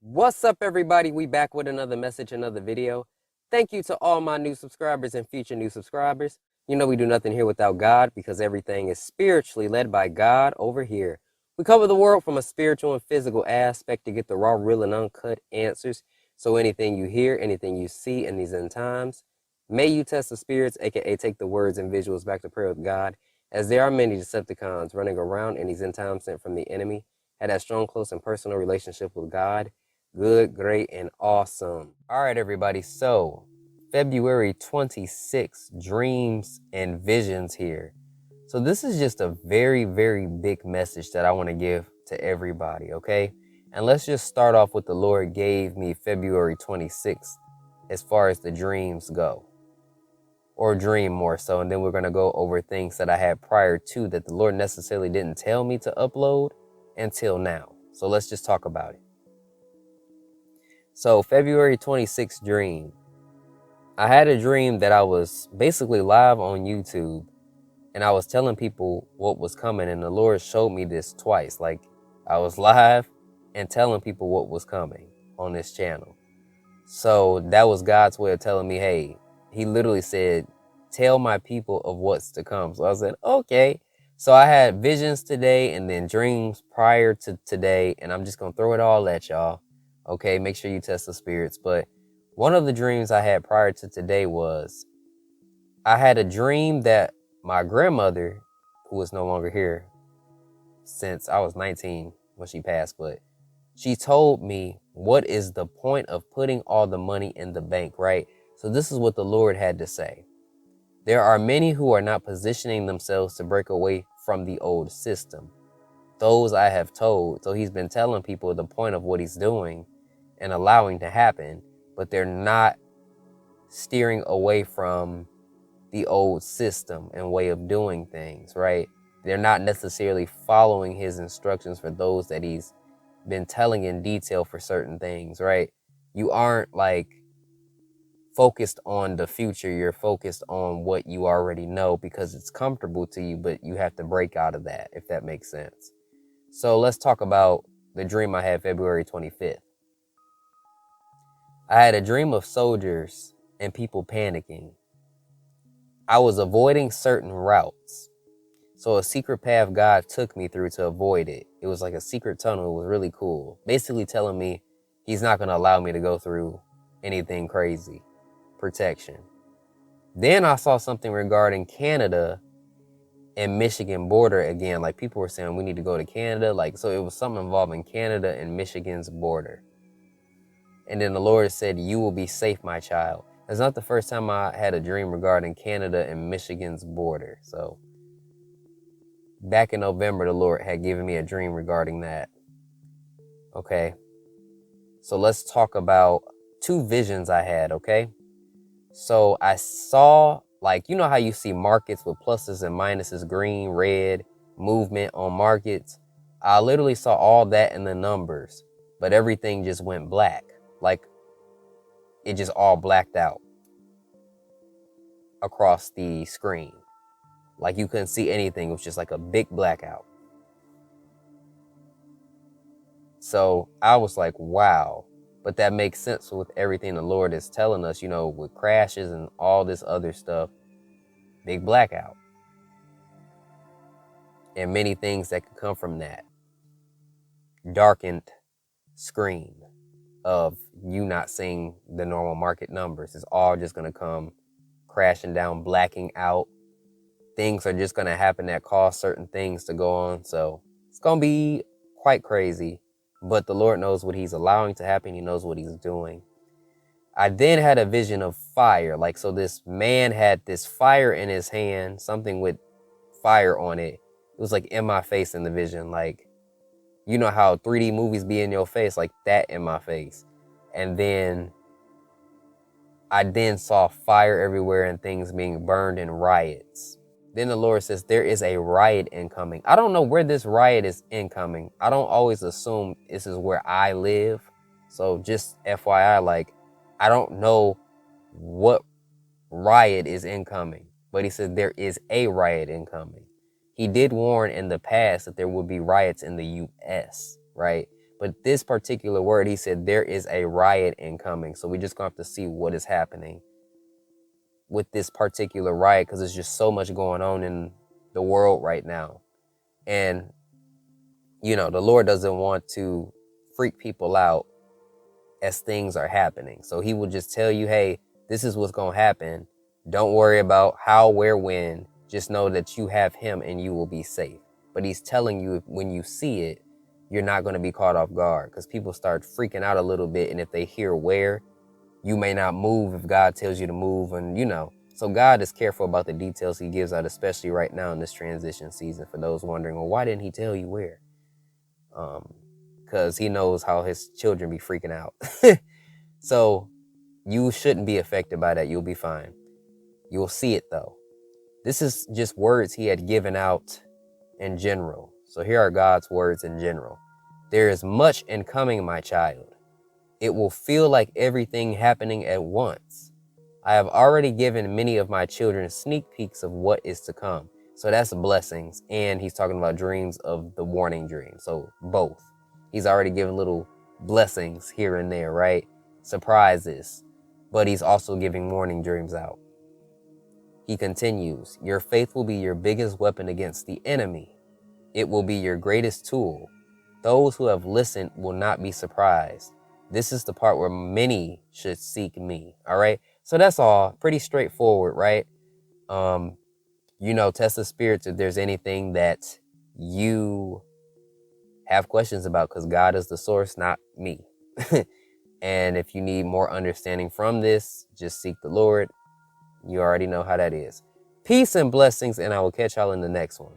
What's up, everybody? We back with another message, another video. Thank you to all my new subscribers and future new subscribers. You know we do nothing here without God because everything is spiritually led by God over here. We cover the world from a spiritual and physical aspect to get the raw, real, and uncut answers. So anything you hear, anything you see in these end times, may you test the spirits, aka take the words and visuals back to prayer with God, as there are many Decepticons running around in these end times sent from the enemy. Had that strong, close, and personal relationship with God. Good, great, and awesome. All right, everybody. So, February 26th, dreams and visions here. So, this is just a very, very big message that I want to give to everybody, okay? And let's just start off with the Lord gave me February 26th as far as the dreams go, or dream more so. And then we're going to go over things that I had prior to that the Lord necessarily didn't tell me to upload until now. So, let's just talk about it. So February 26th dream. I had a dream that I was basically live on YouTube and I was telling people what was coming, and the Lord showed me this twice. Like, I was live and telling people what was coming on this channel. So that was God's way of telling me, hey, he literally said, tell my people of what's to come. So I said, okay. So I had visions today and then dreams prior to today, and I'm just going to throw it all at y'all. Okay, make sure you test the spirits. But one of the dreams I had prior to today was I had a dream that my grandmother, who is no longer here since I was 19 when she passed, but she told me, what is the point of putting all the money in the bank, right? So this is what the Lord had to say. There are many who are not positioning themselves to break away from the old system. Those I have told. So he's been telling people the point of what he's doing and allowing to happen, but they're not steering away from the old system and way of doing things, right? They're not necessarily following his instructions for those that he's been telling in detail for certain things, right? You aren't like focused on the future. You're focused on what you already know because it's comfortable to you, but you have to break out of that, if that makes sense. So let's talk about the dream I had February 25th. I had a dream of soldiers and people panicking. I was avoiding certain routes. So a secret path God took me through to avoid it. It was like a secret tunnel. It was really cool. Basically telling me he's not going to allow me to go through anything crazy. Protection. Then I saw something regarding Canada and Michigan border again. Like, people were saying we need to go to Canada. Like, so it was something involving Canada and Michigan's border. And then the Lord said, you will be safe, my child. That's not the first time I had a dream regarding Canada and Michigan's border. So back in November, the Lord had given me a dream regarding that. Okay. So let's talk about two visions I had, okay? So I saw, like, you know how you see markets with pluses and minuses, green, red, movement on markets? I literally saw all that in the numbers, but everything just went black. Like, it just all blacked out across the screen. Like, you couldn't see anything. It was just like a big blackout. So I was like, wow. But that makes sense with everything the Lord is telling us, you know, with crashes and all this other stuff. Big blackout. And many things that could come from that. Darkened screen of you not seeing the normal market numbers. It's all just going to come crashing down, blacking out. Things are just going to happen that cause certain things to go on. So it's going to be quite crazy. But the Lord knows what he's allowing to happen. He knows what he's doing. I then had a vision of fire. Like, so this man had this fire in his hand, something with fire on it. It was like in my face in the vision. Like, you know how 3D movies be in your face, like that in my face. And then I then saw fire everywhere and things being burned in riots. Then the Lord says there is a riot incoming. I don't know where this riot is incoming. I don't always assume this is where I live. So just FYI, like, I don't know what riot is incoming. But he said there is a riot incoming. He did warn in the past that there would be riots in the US, right? But this particular word, he said, there is a riot incoming. So we just gonna have to see what is happening with this particular riot, because there's just so much going on in the world right now. And, you know, the Lord doesn't want to freak people out as things are happening. So he will just tell you, hey, this is what's going to happen. Don't worry about how, where, when. Just know that you have him and you will be safe. But he's telling you, when you see it, you're not going to be caught off guard, because people start freaking out a little bit. And if they hear where, you may not move if God tells you to move. And, you know, so God is careful about the details he gives out, especially right now in this transition season. For those wondering, well, why didn't he tell you where? Because he knows how his children be freaking out. So you shouldn't be affected by that. You'll be fine. You'll see it though. This is just words he had given out in general. So here are God's words in general. There is much incoming, my child. It will feel like everything happening at once. I have already given many of my children sneak peeks of what is to come. So that's blessings. And he's talking about dreams of the warning dream. So both. He's already given little blessings here and there, right? Surprises. But he's also giving warning dreams out. He continues, your faith will be your biggest weapon against the enemy. It will be your greatest tool. Those who have listened will not be surprised. This is the part where many should seek me. All right. So that's all pretty straightforward, right? You know, test the spirits if there's anything that you have questions about, because God is the source, not me. And if you need more understanding from this, just seek the Lord. You already know how that is. Peace and blessings, and I will catch y'all in the next one.